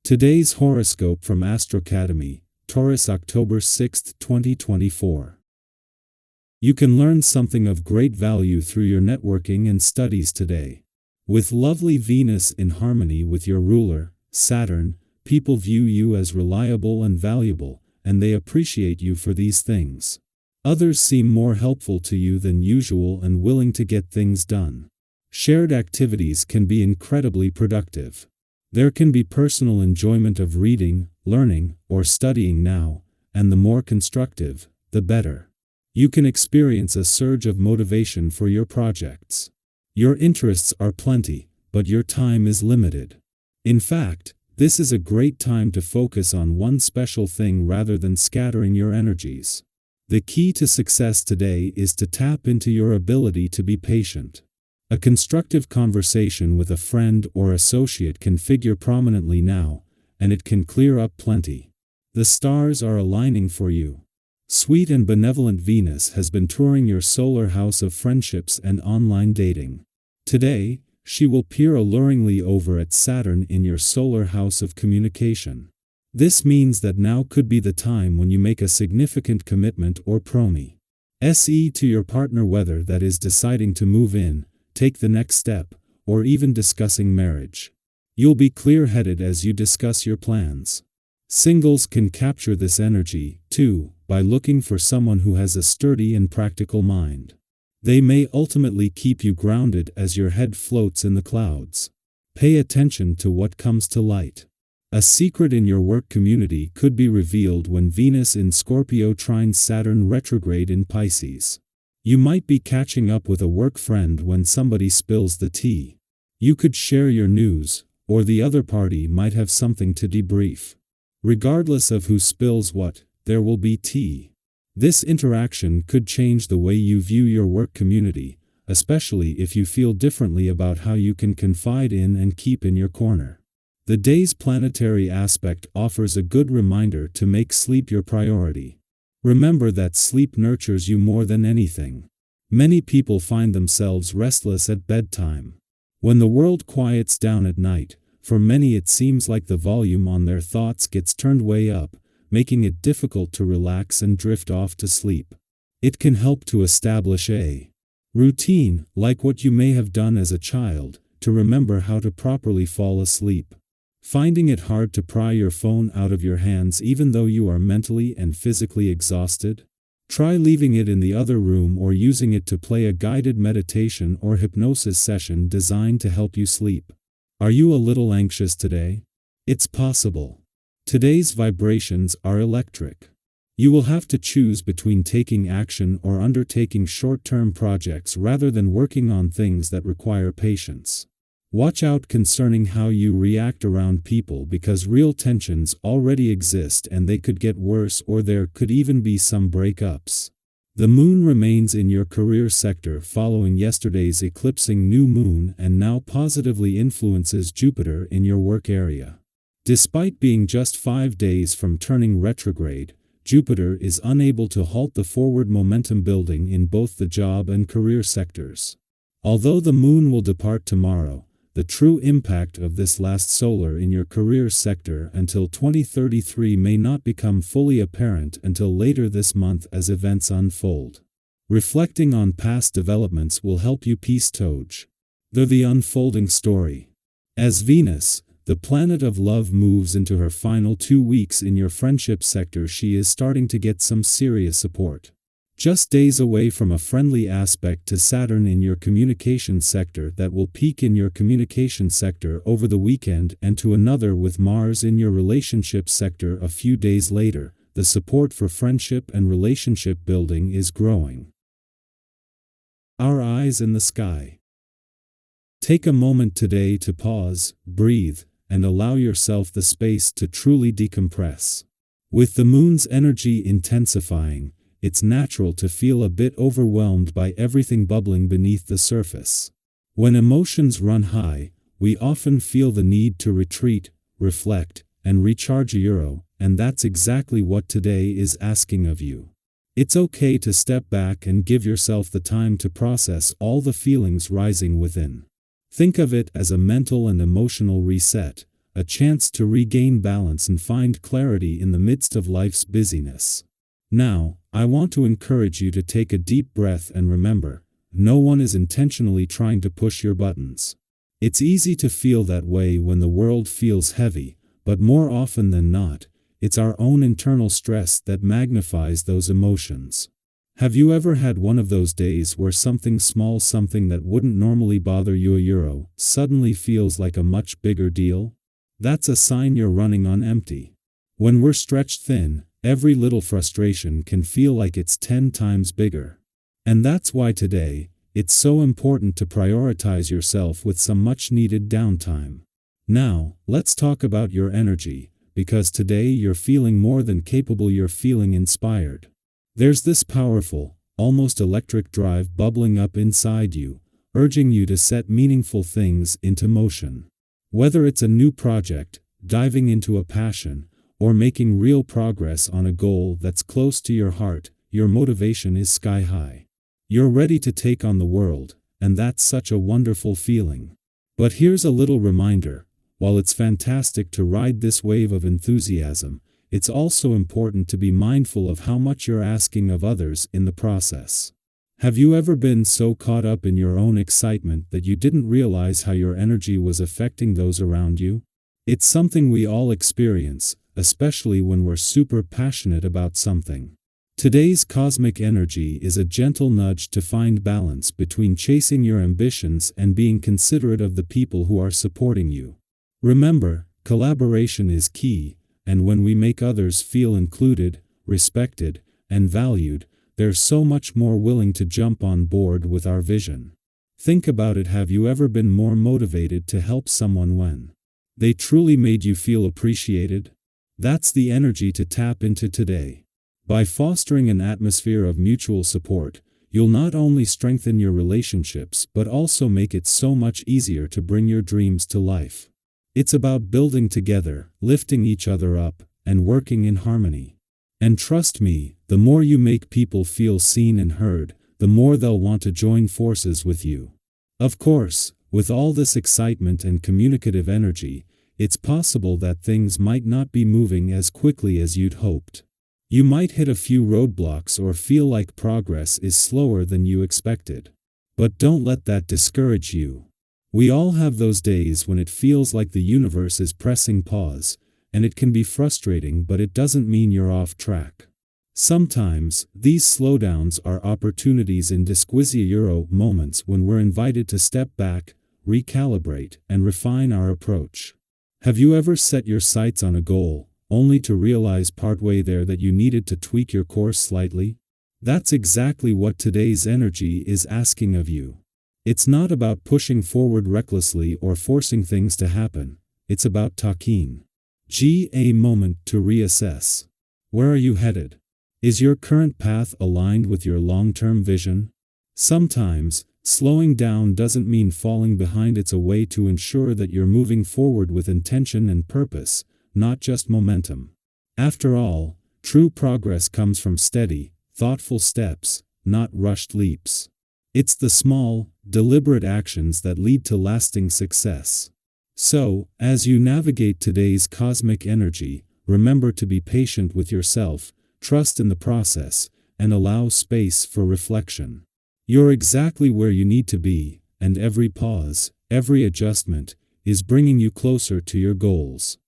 Today's horoscope from AstroCademy, Taurus October 6, 2024. You can learn something of great value through your networking and studies today. With lovely Venus in harmony with your ruler, Saturn, people view you as reliable and valuable, and they appreciate you for these things. Others seem more helpful to you than usual and willing to get things done. Shared activities can be incredibly productive. There can be personal enjoyment of reading, learning, or studying now, and the more constructive, the better. You can experience a surge of motivation for your projects. Your interests are plenty, but your time is limited. In fact, this is a great time to focus on one special thing rather than scattering your energies. The key to success today is to tap into your ability to be patient. A constructive conversation with a friend or associate can figure prominently now, and it can clear up plenty. The stars are aligning for you. Sweet and benevolent Venus has been touring your solar house of friendships and online dating. Today, she will peer alluringly over at Saturn in your solar house of communication. This means that now could be the time when you make a significant commitment or promise to your partner, whether that is deciding to move in, take the next step, or even discussing marriage. You'll be clear-headed as you discuss your plans. Singles can capture this energy, too, by looking for someone who has a sturdy and practical mind. They may ultimately keep you grounded as your head floats in the clouds. Pay attention to what comes to light. A secret in your work community could be revealed when Venus in Scorpio trines Saturn retrograde in Pisces. You might be catching up with a work friend when somebody spills the tea. You could share your news, or the other party might have something to debrief. Regardless of who spills what, there will be tea. This interaction could change the way you view your work community, especially if you feel differently about how you can confide in and keep in your corner. The day's planetary aspect offers a good reminder to make sleep your priority. Remember that sleep nurtures you more than anything. Many people find themselves restless at bedtime. When the world quiets down at night, for many it seems like the volume on their thoughts gets turned way up, making it difficult to relax and drift off to sleep. It can help to establish a routine, like what you may have done as a child, to remember how to properly fall asleep. Finding it hard to pry your phone out of your hands even though you are mentally and physically exhausted? Try leaving it in the other room or using it to play a guided meditation or hypnosis session designed to help you sleep. Are you a little anxious today? It's possible. Today's vibrations are electric. You will have to choose between taking action or undertaking short-term projects rather than working on things that require patience. Watch out concerning how you react around people because real tensions already exist and they could get worse, or there could even be some breakups. The moon remains in your career sector following yesterday's eclipsing new moon and now positively influences Jupiter in your work area. Despite being just 5 days from turning retrograde, Jupiter is unable to halt the forward momentum building in both the job and career sectors. Although the moon will depart tomorrow, the true impact of this last solar in your career sector until 2033 may not become fully apparent until later this month as events unfold. Reflecting on past developments will help you piece the unfolding story. As Venus, the planet of love, moves into her final 2 weeks in your friendship sector, she is starting to get some serious support. Just days away from a friendly aspect to Saturn in your communication sector that will peak in your communication sector over the weekend, and to another with Mars in your relationship sector a few days later, the support for friendship and relationship building is growing. Our eyes in the sky. Take a moment today to pause, breathe, and allow yourself the space to truly decompress. With the moon's energy intensifying, it's natural to feel a bit overwhelmed by everything bubbling beneath the surface. When emotions run high, we often feel the need to retreat, reflect, and recharge, and that's exactly what today is asking of you. It's okay to step back and give yourself the time to process all the feelings rising within. Think of it as a mental and emotional reset, a chance to regain balance and find clarity in the midst of life's busyness. Now, I want to encourage you to take a deep breath and remember, no one is intentionally trying to push your buttons. It's easy to feel that way when the world feels heavy, but more often than not, it's our own internal stress that magnifies those emotions. Have you ever had one of those days where something small, something that wouldn't normally bother you, suddenly feels like a much bigger deal? That's a sign you're running on empty. When we're stretched thin, every little frustration can feel like it's 10 times bigger. And that's why today, it's so important to prioritize yourself with some much-needed downtime. Now, let's talk about your energy, because today you're feeling more than capable, you're feeling inspired. There's this powerful, almost electric drive bubbling up inside you, urging you to set meaningful things into motion. Whether it's a new project, diving into a passion, or making real progress on a goal that's close to your heart, your motivation is sky high. You're ready to take on the world, and that's such a wonderful feeling. But here's a little reminder, while it's fantastic to ride this wave of enthusiasm, it's also important to be mindful of how much you're asking of others in the process. Have you ever been so caught up in your own excitement that you didn't realize how your energy was affecting those around you? It's something we all experience, especially when we're super passionate about something. Today's cosmic energy is a gentle nudge to find balance between chasing your ambitions and being considerate of the people who are supporting you. Remember, collaboration is key, and when we make others feel included, respected, and valued, they're so much more willing to jump on board with our vision. Think about it. Have you ever been more motivated to help someone when they truly made you feel appreciated? That's the energy to tap into today. By fostering an atmosphere of mutual support, you'll not only strengthen your relationships but also make it so much easier to bring your dreams to life. It's about building together, lifting each other up, and working in harmony. And trust me, the more you make people feel seen and heard, the more they'll want to join forces with you. Of course, with all this excitement and communicative energy, it's possible that things might not be moving as quickly as you'd hoped. You might hit a few roadblocks or feel like progress is slower than you expected. But don't let that discourage you. We all have those days when it feels like the universe is pressing pause, and it can be frustrating, but it doesn't mean you're off track. Sometimes, these slowdowns are opportunities in disquisition moments when we're invited to step back, recalibrate, and refine our approach. Have you ever set your sights on a goal, only to realize partway there that you needed to tweak your course slightly? That's exactly what today's energy is asking of you. It's not about pushing forward recklessly or forcing things to happen, it's about taking a moment to reassess. Where are you headed? Is your current path aligned with your long-term vision? Sometimes, slowing down doesn't mean falling behind, it's a way to ensure that you're moving forward with intention and purpose, not just momentum. After all, true progress comes from steady, thoughtful steps, not rushed leaps. It's the small, deliberate actions that lead to lasting success. So, as you navigate today's cosmic energy, remember to be patient with yourself, trust in the process, and allow space for reflection. You're exactly where you need to be, and every pause, every adjustment, is bringing you closer to your goals.